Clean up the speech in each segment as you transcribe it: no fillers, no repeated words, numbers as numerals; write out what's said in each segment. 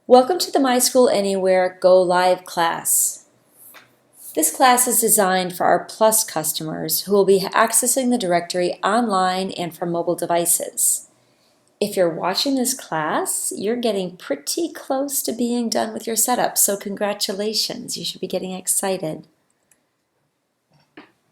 Welcome to the My School Anywhere Go Live class. This class is designed for our Plus customers who will be accessing the directory online and from mobile devices. If you're watching this class, you're getting pretty close to being done with your setup, so congratulations, you should be getting excited.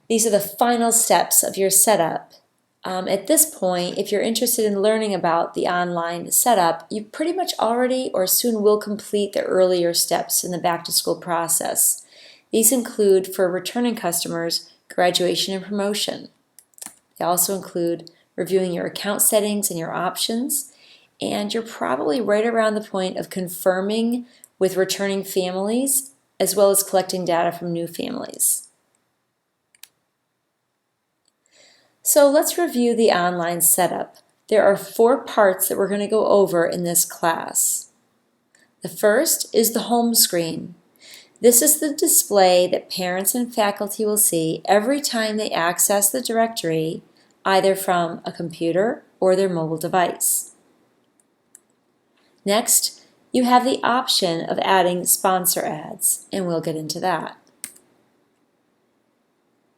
These are the final steps of your setup. At this point, if you're interested in learning about the online setup, you pretty much already or soon will complete the earlier steps in the back-to-school process. These include, for returning customers, graduation and promotion. They also include reviewing your account settings and your options, and you're probably right around the point of confirming with returning families as well as collecting data from new families. So let's review the online setup. There are 4 parts that we're going to go over in this class. The first is the home screen. This is the display that parents and faculty will see every time they access the directory, either from a computer or their mobile device. Next, you have the option of adding sponsor ads, and we'll get into that.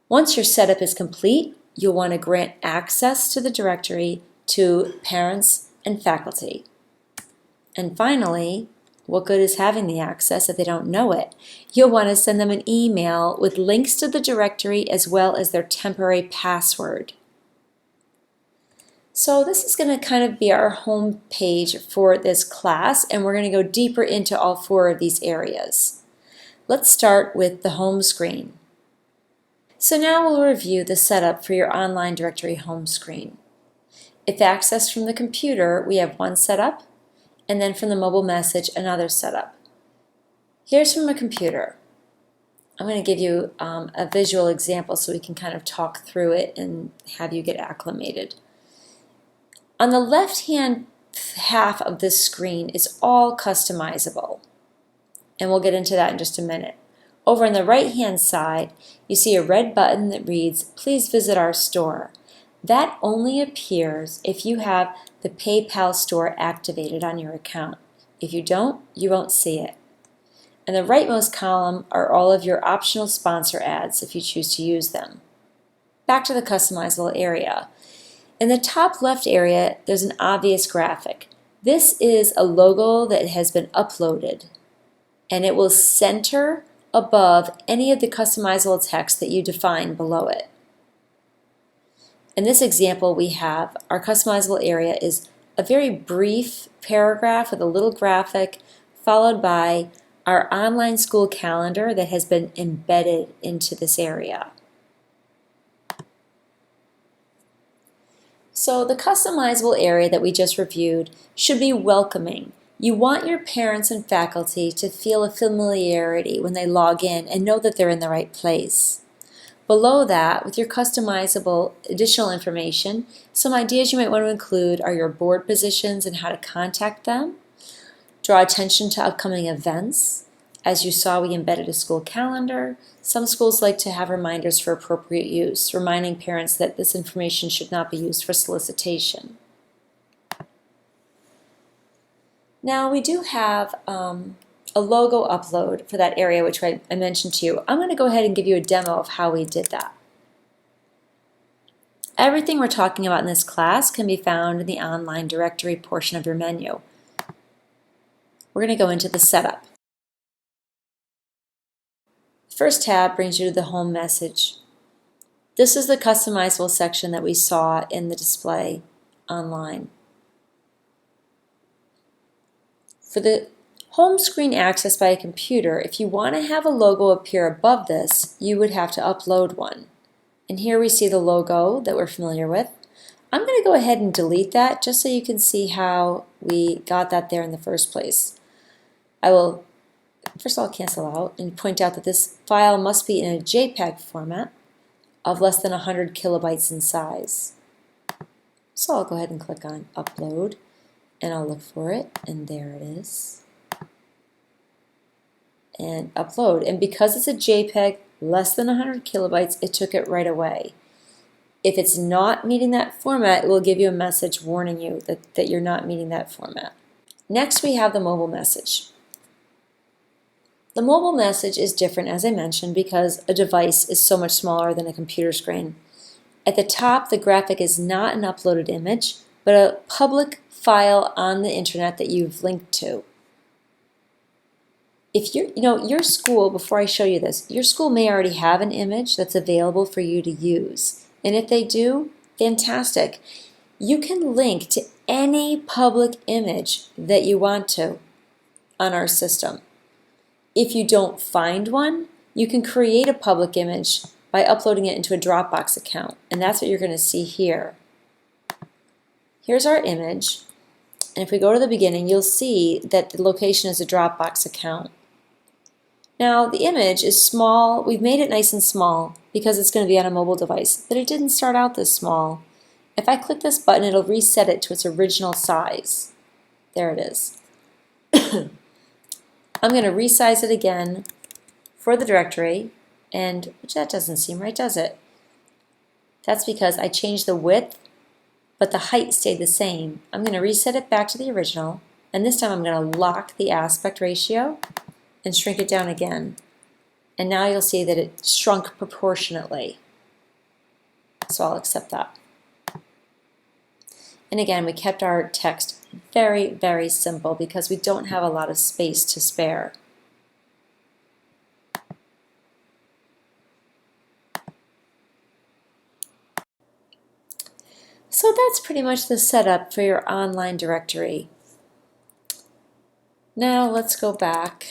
Once your setup is complete, you'll want to grant access to the directory to parents and faculty. And finally, what good is having the access if they don't know it? You'll want to send them an email with links to the directory as well as their temporary password. So this is going to kind of be our home page for this class, and we're going to go deeper into all 4 of these areas. Let's start with the home screen. So now we'll review the setup for your online directory home screen. If accessed from the computer, we have one setup, and then from the mobile message, another setup. Here's from a computer. I'm going to give you a visual example so we can kind of talk through it and have you get acclimated. On the left-hand half of this screen is all customizable, and we'll get into that in just a minute. Over on the right-hand side, you see a red button that reads, "Please visit our store." That only appears if you have the PayPal store activated on your account. If you don't, you won't see it. In the rightmost column are all of your optional sponsor ads if you choose to use them. Back to the customizable area. In the top left area, there's an obvious graphic. This is a logo that has been uploaded, and it will center above any of the customizable text that you define below it. In this example, we have our customizable area is a very brief paragraph with a little graphic followed by our online school calendar that has been embedded into this area. So the customizable area that we just reviewed should be welcoming. You want your parents and faculty to feel a familiarity when they log in and know that they're in the right place. Below that, with your customizable additional information, some ideas you might want to include are your board positions and how to contact them. Draw attention to upcoming events. As you saw, we embedded a school calendar. Some schools like to have reminders for appropriate use, reminding parents that this information should not be used for solicitation. Now we do have a logo upload for that area which I mentioned to you. I'm going to go ahead and give you a demo of how we did that. Everything we're talking about in this class can be found in the online directory portion of your menu. We're going to go into the setup. The first tab brings you to the home message. This is the customizable section that we saw in the display online. For the home screen accessed by a computer, if you want to have a logo appear above this, you would have to upload one. And here we see the logo that we're familiar with. I'm going to go ahead and delete that just so you can see how we got that there in the first place. I will first of all cancel out and point out that this file must be in a JPEG format of less than 100 kilobytes in size. So I'll go ahead and click on Upload. And I'll look for it, and there it is. And upload. And because it's a JPEG, less than 100 kilobytes, it took it right away. If it's not meeting that format, it will give you a message warning you that you're not meeting that format. Next, we have the mobile message. The mobile message is different, as I mentioned, because a device is so much smaller than a computer screen. At the top, the graphic is not an uploaded image, but a public file on the internet that you've linked to. If your school, before I show you this, your school may already have an image that's available for you to use. And if they do, fantastic. You can link to any public image that you want to on our system. If you don't find one, you can create a public image by uploading it into a Dropbox account. And that's what you're going to see here. Here's our image. And if we go to the beginning, you'll see that the location is a Dropbox account. Now, the image is small. We've made it nice and small because it's going to be on a mobile device, but it didn't start out this small. If I click this button, it'll reset it to its original size. There it is. I'm going to resize it again for the directory, and that doesn't seem right, does it? That's because I changed the width, but the height stayed the same. I'm going to reset it back to the original, and this time I'm going to lock the aspect ratio and shrink it down again. And now you'll see that it shrunk proportionately. So I'll accept that. And again, we kept our text very, very simple because we don't have a lot of space to spare. So that's pretty much the setup for your online directory. Now let's go back,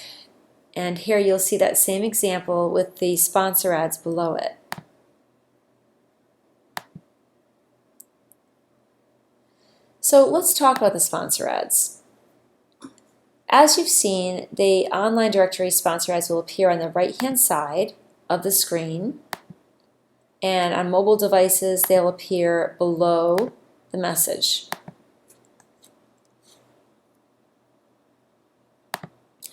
and here you'll see that same example with the sponsor ads below it. So let's talk about the sponsor ads. As you've seen, the online directory sponsor ads will appear on the right-hand side of the screen, and on mobile devices they'll appear below the message,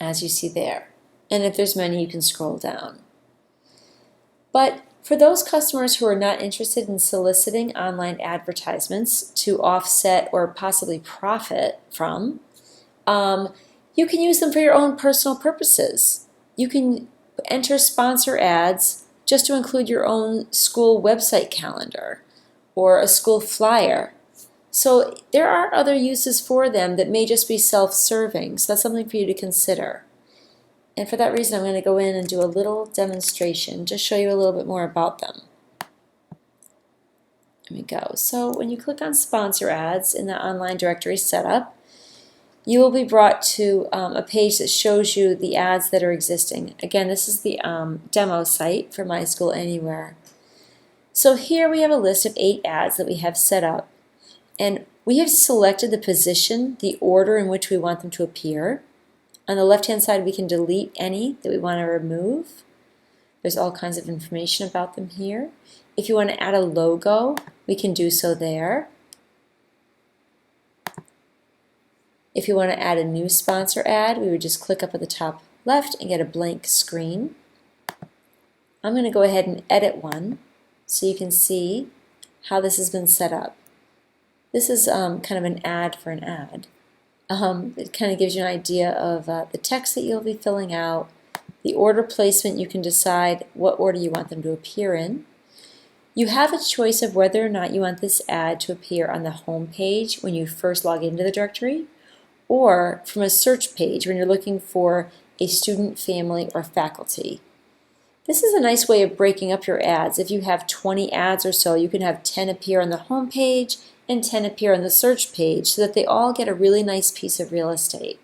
as you see there. And if there's many, you can scroll down. But for those customers who are not interested in soliciting online advertisements to offset or possibly profit from, you can use them for your own personal purposes. You can enter sponsor ads just to include your own school website calendar or a school flyer. So there are other uses for them that may just be self-serving, so that's something for you to consider. And for that reason, I'm going to go in and do a little demonstration, just show you a little bit more about them. There we go. So when you click on sponsor ads in the online directory setup, you will be brought to a page that shows you the ads that are existing. Again, this is the demo site for MySchoolAnywhere. So here we have a list of 8 ads that we have set up. And we have selected the position, the order in which we want them to appear. On the left-hand side, we can delete any that we want to remove. There's all kinds of information about them here. If you want to add a logo, we can do so there. If you want to add a new sponsor ad, we would just click up at the top left and get a blank screen. I'm going to go ahead and edit one so you can see how this has been set up. This is kind of an ad for an ad. It kind of gives you an idea of the text that you'll be filling out, the order placement. You can decide what order you want them to appear in. You have a choice of whether or not you want this ad to appear on the home page when you first log into the directory, or from a search page when you're looking for a student, family, or faculty. This is a nice way of breaking up your ads. If you have 20 ads or so, you can have 10 appear on the home page and 10 appear on the search page so that they all get a really nice piece of real estate.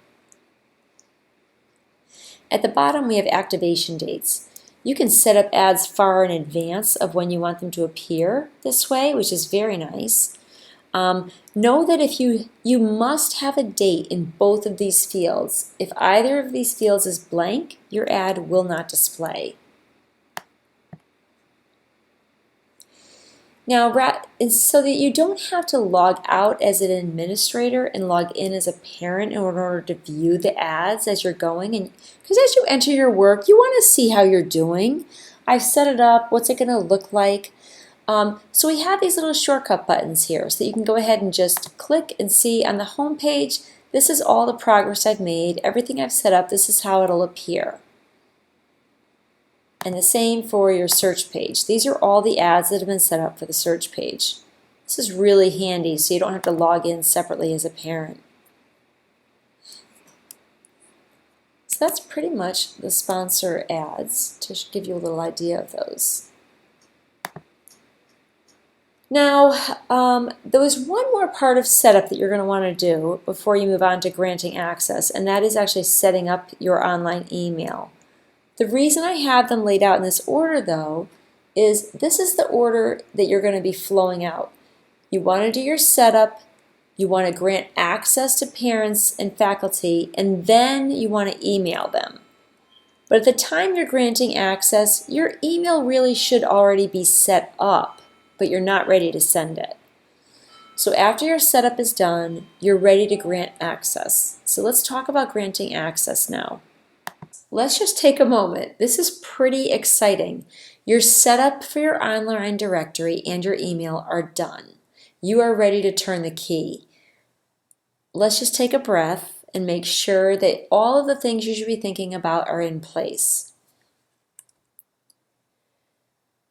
At the bottom, we have activation dates. You can set up ads far in advance of when you want them to appear this way, which is very nice. Know that if you must have a date in both of these fields. If either of these fields is blank, your ad will not display. Now, so that you don't have to log out as an administrator and log in as a parent in order to view the ads as you're going, and because as you enter your work, you want to see how you're doing. I've set it up. What's it going to look like? So we have these little shortcut buttons here so that you can go ahead and just click and see on the home page this is all the progress I've made. Everything I've set up, this is how it'll appear. And the same for your search page. These are all the ads that have been set up for the search page. This is really handy so you don't have to log in separately as a parent. So that's pretty much the sponsor ads, to give you a little idea of those. Now, there was one more part of setup that you're going to want to do before you move on to granting access, and that is actually setting up your online email. The reason I have them laid out in this order, though, is this is the order that you're going to be flowing out. You want to do your setup, you want to grant access to parents and faculty, and then you want to email them. But at the time you're granting access, your email really should already be set up, but you're not ready to send it. So after your setup is done, you're ready to grant access. So let's talk about granting access now. Let's just take a moment. This is pretty exciting. Your setup for your online directory and your email are done. You are ready to turn the key. Let's just take a breath and make sure that all of the things you should be thinking about are in place.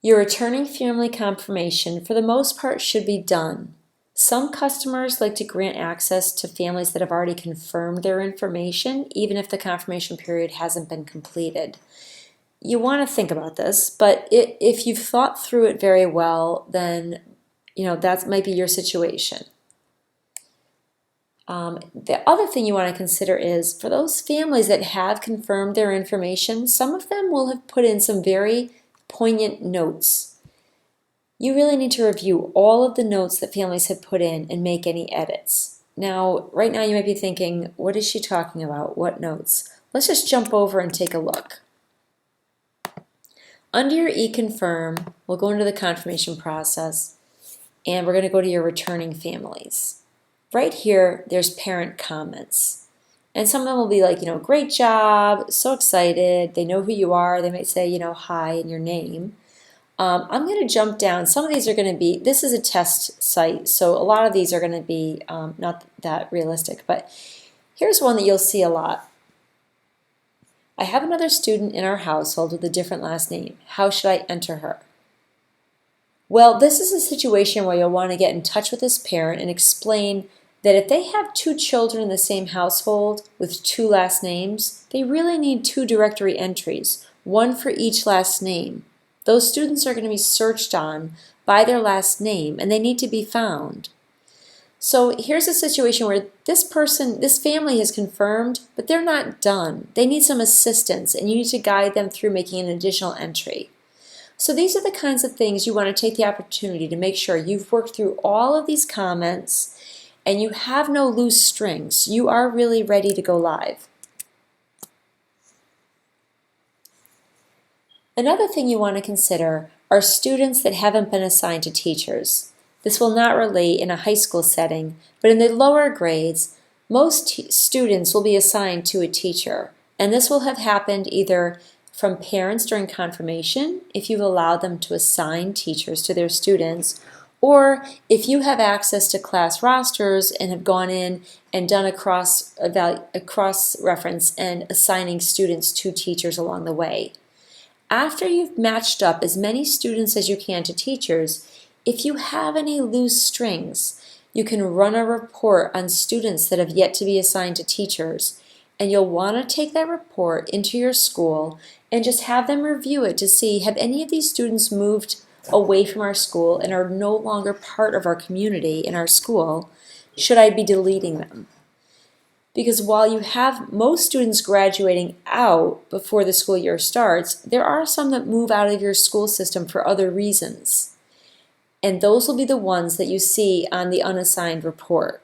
Your returning family confirmation, for the most part, should be done. Some customers like to grant access to families that have already confirmed their information, even if the confirmation period hasn't been completed. You want to think about this, but if you've thought through it very well, then that might be your situation. The other thing you want to consider is, for those families that have confirmed their information, some of them will have put in some very poignant notes. You really need to review all of the notes that families have put in and make any edits. Now, right now you might be thinking, what is she talking about? What notes? Let's just jump over and take a look. Under your eConfirm, we'll go into the confirmation process, and we're going to go to your returning families. Right here, there's parent comments. And some of them will be like, great job, so excited, they know who you are, they might say, hi and your name. I'm going to jump down. Some of these are going to be, this is a test site, so a lot of these are going to be not that realistic, but here's one that you'll see a lot. I have another student in our household with a different last name. How should I enter her? Well, this is a situation where you'll want to get in touch with this parent and explain that if they have two children in the same household with two last names, they really need two directory entries, one for each last name. Those students are going to be searched on by their last name, and they need to be found. So here's a situation where this family has confirmed, but they're not done. They need some assistance, and you need to guide them through making an additional entry. So these are the kinds of things you want to take the opportunity to make sure you've worked through all of these comments and you have no loose strings. You are really ready to go live. Another thing you want to consider are students that haven't been assigned to teachers. This will not relate in a high school setting, but in the lower grades, most students will be assigned to a teacher, and this will have happened either from parents during confirmation, if you've allowed them to assign teachers to their students, or if you have access to class rosters and have gone in and done a cross-reference and assigning students to teachers along the way. After you've matched up as many students as you can to teachers, if you have any loose strings, you can run a report on students that have yet to be assigned to teachers, and you'll want to take that report into your school and just have them review it to see, have any of these students moved away from our school and are no longer part of our community in our school? Should I be deleting them? Because while you have most students graduating out before the school year starts, there are some that move out of your school system for other reasons. And those will be the ones that you see on the unassigned report.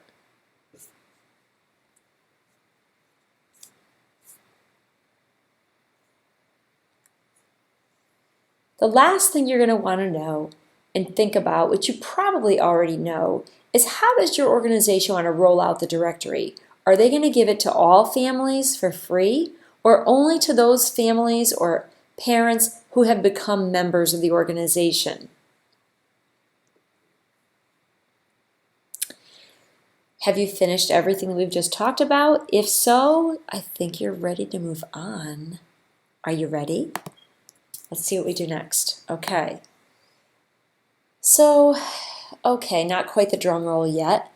The last thing you're going to want to know and think about, which you probably already know, is how does your organization want to roll out the directory? Are they going to give it to all families for free, or only to those families or parents who have become members of the organization? Have you finished everything that we've just talked about? If so, I think you're ready to move on. Are you ready? Let's see what we do next. Okay. So, okay, not quite the drum roll yet.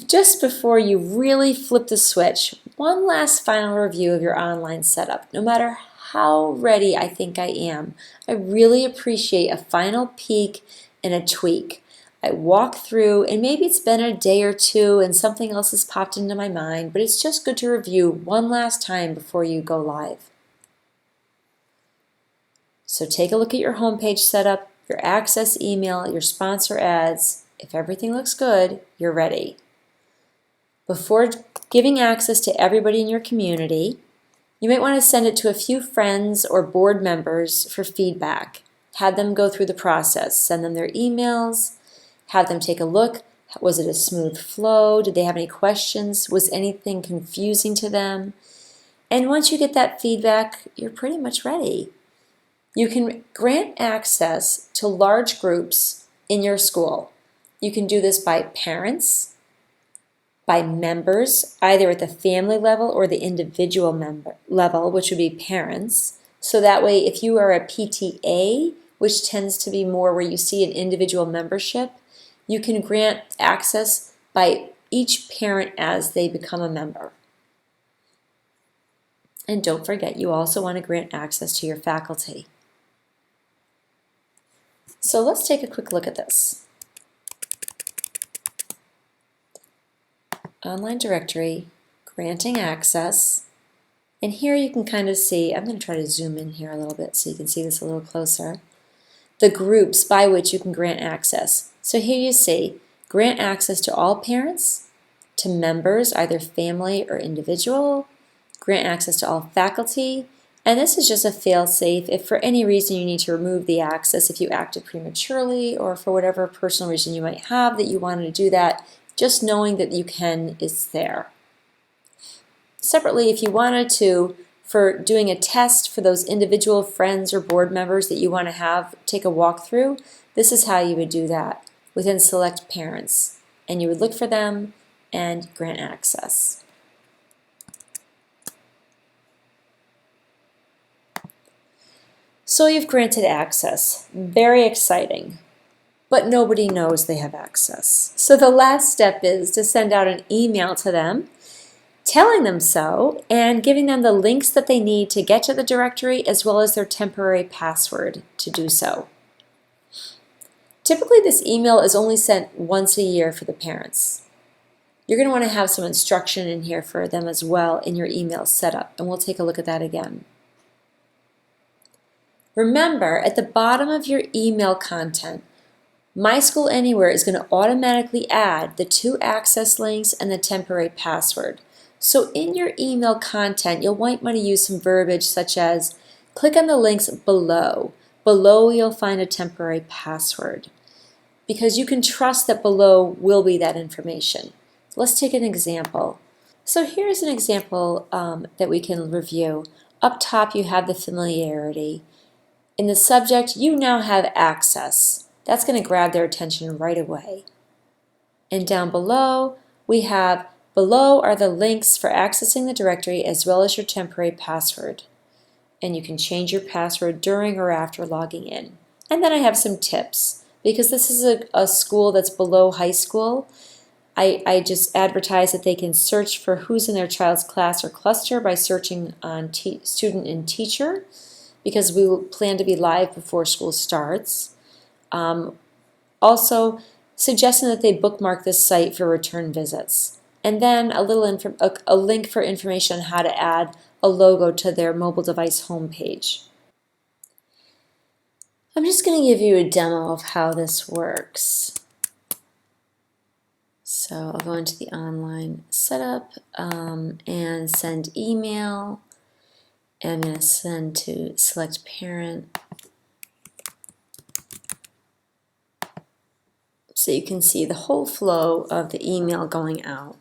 Just before you really flip the switch, one last final review of your online setup. No matter how ready I think I am, I really appreciate a final peek and a tweak. I walk through, and maybe it's been a day or two and something else has popped into my mind, but it's just good to review one last time before you go live. So take a look at your homepage setup, your access email, your sponsor ads. If everything looks good, you're ready. Before giving access to everybody in your community, you might want to send it to a few friends or board members for feedback. Have them go through the process. Send them their emails. Have them take a look. Was it a smooth flow? Did they have any questions? Was anything confusing to them? And once you get that feedback, you're pretty much ready. You can grant access to large groups in your school. You can do this by parents, by members, either at the family level or the individual member level, which would be parents. So that way, if you are a PTA, which tends to be more where you see an individual membership, you can grant access by each parent as they become a member. And don't forget, you also want to grant access to your faculty. So let's take a quick look at this. Online directory, granting access, and here you can kind of see, I'm going to try to zoom in here a little bit so you can see this a little closer, the groups by which you can grant access. So here you see, grant access to all parents, to members, either family or individual, grant access to all faculty, and this is just a fail-safe if for any reason you need to remove the access, if you acted prematurely or for whatever personal reason you might have that you wanted to do that, just knowing that you can is there. Separately, if you wanted to, for doing a test for those individual friends or board members that you want to have take a walkthrough, this is how you would do that within Select Parents. And you would look for them and grant access. So you've granted access. Very exciting. But nobody knows they have access. So the last step is to send out an email to them, telling them so, and giving them the links that they need to get to the directory as well as their temporary password to do so. Typically this email is only sent once a year for the parents. You're going to want to have some instruction in here for them as well in your email setup, and we'll take a look at that again. Remember, at the bottom of your email content, MySchoolAnywhere is going to automatically add the 2 access links and the temporary password. So in your email content, you'll might want to use some verbiage such as, click on the links below. Below you'll find a temporary password, because you can trust that below will be that information. Let's take an example. So here's an example that we can review. Up top you have the familiarity. In the subject, you now have access. That's going to grab their attention right away. And down below, we have, below are the links for accessing the directory as well as your temporary password. And you can change your password during or after logging in. And then I have some tips. Because this is a school that's below high school, I just advertise that they can search for who's in their child's class or cluster by searching on student and teacher, because we will plan to be live before school starts. Also, suggesting that they bookmark this site for return visits. And then a link for information on how to add a logo to their mobile device homepage. I'm just going to give you a demo of how this works. So I'll go into the online setup and send email. And I'm going to send to select parent. So you can see the whole flow of the email going out.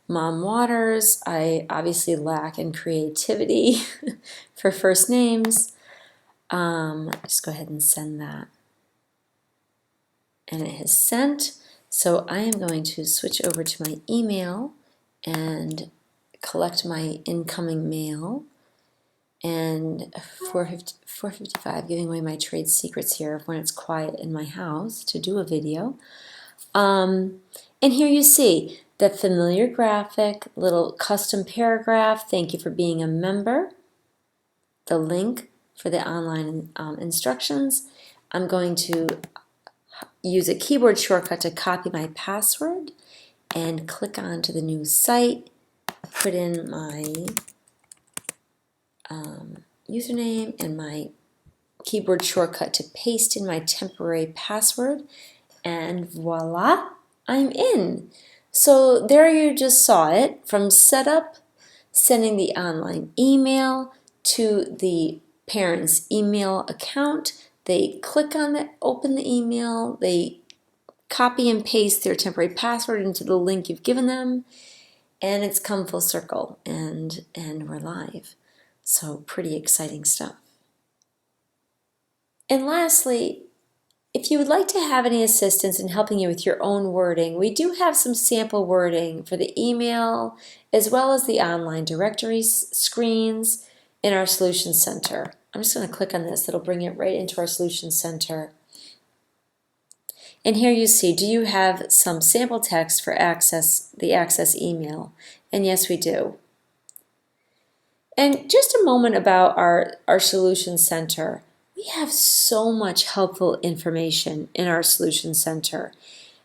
Mom Waters, I obviously lack in creativity for first names. Just go ahead and send that. And it has sent. So I am going to switch over to my email and collect my incoming mail. And 4:55, giving away my trade secrets here of when it's quiet in my house to do a video. And here you see the familiar graphic, little custom paragraph, thank you for being a member, the link for the online instructions. I'm going to use a keyboard shortcut to copy my password and click on to the new site, put in my username and my keyboard shortcut to paste in my temporary password, and voila, I'm in. So there you just saw it, from setup, sending the online email to the parent's email account. They click on it, open the email, they copy and paste their temporary password into the link you've given them, and it's come full circle, and we're live. So pretty exciting stuff. And lastly, if you would like to have any assistance in helping you with your own wording, we do have some sample wording for the email as well as the online directory screens in our Solutions Center. I'm just going to click on this. It'll bring it right into our Solutions Center. And here you see, do you have some sample text for the access email? And yes, we do. And just a moment about our Solutions Center. We have so much helpful information in our Solutions Center.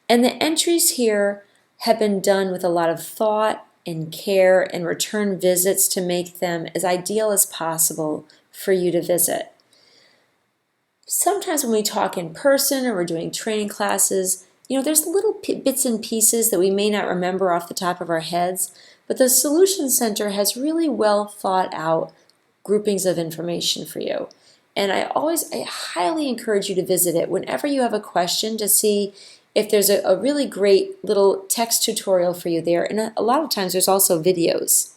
And the entries here have been done with a lot of thought and care and return visits to make them as ideal as possible for you to visit. Sometimes when we talk in person or we're doing training classes, there's little bits and pieces that we may not remember off the top of our heads, but the Solutions Center has really well thought out groupings of information for you. And I highly encourage you to visit it whenever you have a question to see if there's a really great little text tutorial for you there. And a lot of times there's also videos.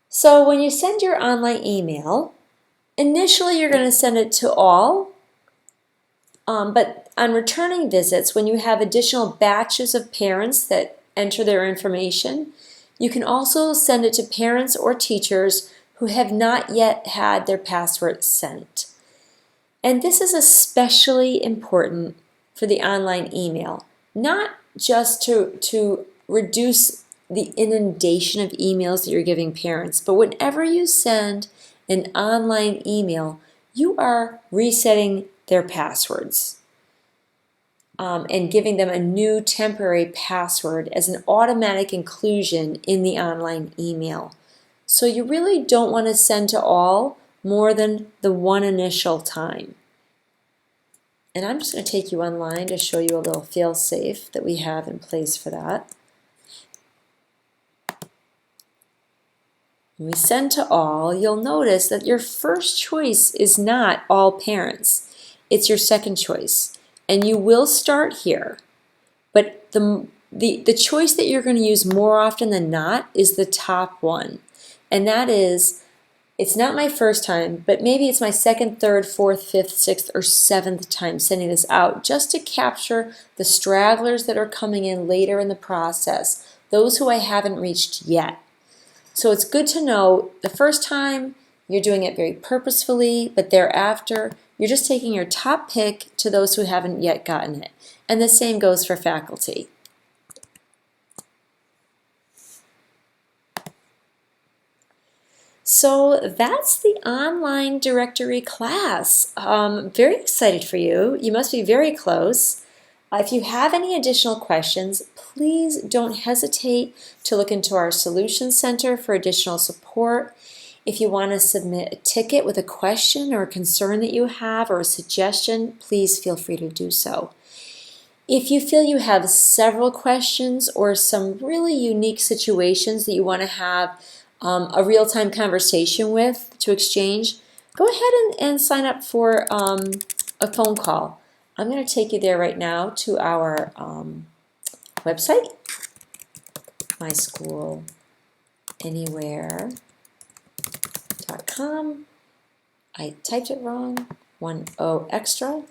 So when you send your online email, initially you're going to send it to all, but on returning visits, when you have additional batches of parents that enter their information, you can also send it to parents or teachers who have not yet had their password sent. And this is especially important for the online email, not just to reduce the inundation of emails that you're giving parents, but whenever you send an online email, you are resetting their passwords and giving them a new temporary password as an automatic inclusion in the online email. So you really don't want to send to all more than the one initial time. And I'm just going to take you online to show you a little fail-safe that we have in place for that. When we send to all, you'll notice that your first choice is not all parents. It's your second choice. And you will start here. But the choice that you're going to use more often than not is the top one. And that is, it's not my first time, but maybe it's my second, third, fourth, fifth, sixth, or seventh time sending this out, just to capture the stragglers that are coming in later in the process, those who I haven't reached yet. So it's good to know the first time you're doing it very purposefully, but thereafter you're just taking your top pick to those who haven't yet gotten it. And the same goes for faculty. So that's the online directory class. Very excited for you. You must be very close. If you have any additional questions, please don't hesitate to look into our Solutions Center for additional support. If you want to submit a ticket with a question or a concern that you have or a suggestion, please feel free to do so. If you feel you have several questions or some really unique situations that you want to have a real-time conversation with to exchange, go ahead and sign up for a phone call. I'm going to take you there right now to our website, MySchoolAnywhere.com. I typed it wrong, 1O extra.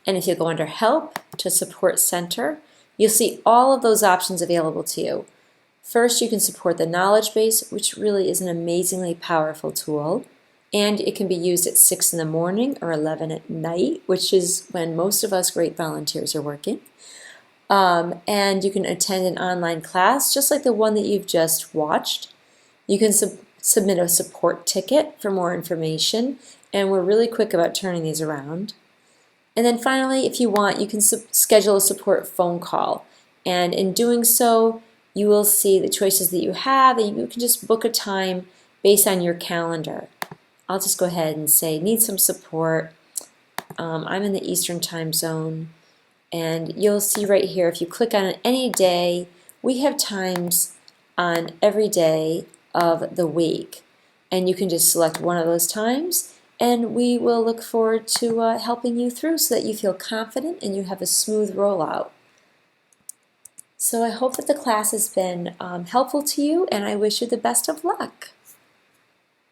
And if you go under Help to Support Center, you'll see all of those options available to you. First, you can support the knowledge base, which really is an amazingly powerful tool. And it can be used at 6 in the morning or 11 at night, which is when most of us great volunteers are working. And you can attend an online class, just like the one that you've just watched. You can submit a support ticket for more information, and we're really quick about turning these around. And then finally, if you want, you can schedule a support phone call. And in doing so, you will see the choices that you have, and you can just book a time based on your calendar. I'll just go ahead and say, need some support. I'm in the Eastern time zone. And you'll see right here, if you click on any day, we have times on every day of the week. And you can just select one of those times, and we will look forward to helping you through so that you feel confident and you have a smooth rollout. So I hope that the class has been helpful to you, and I wish you the best of luck.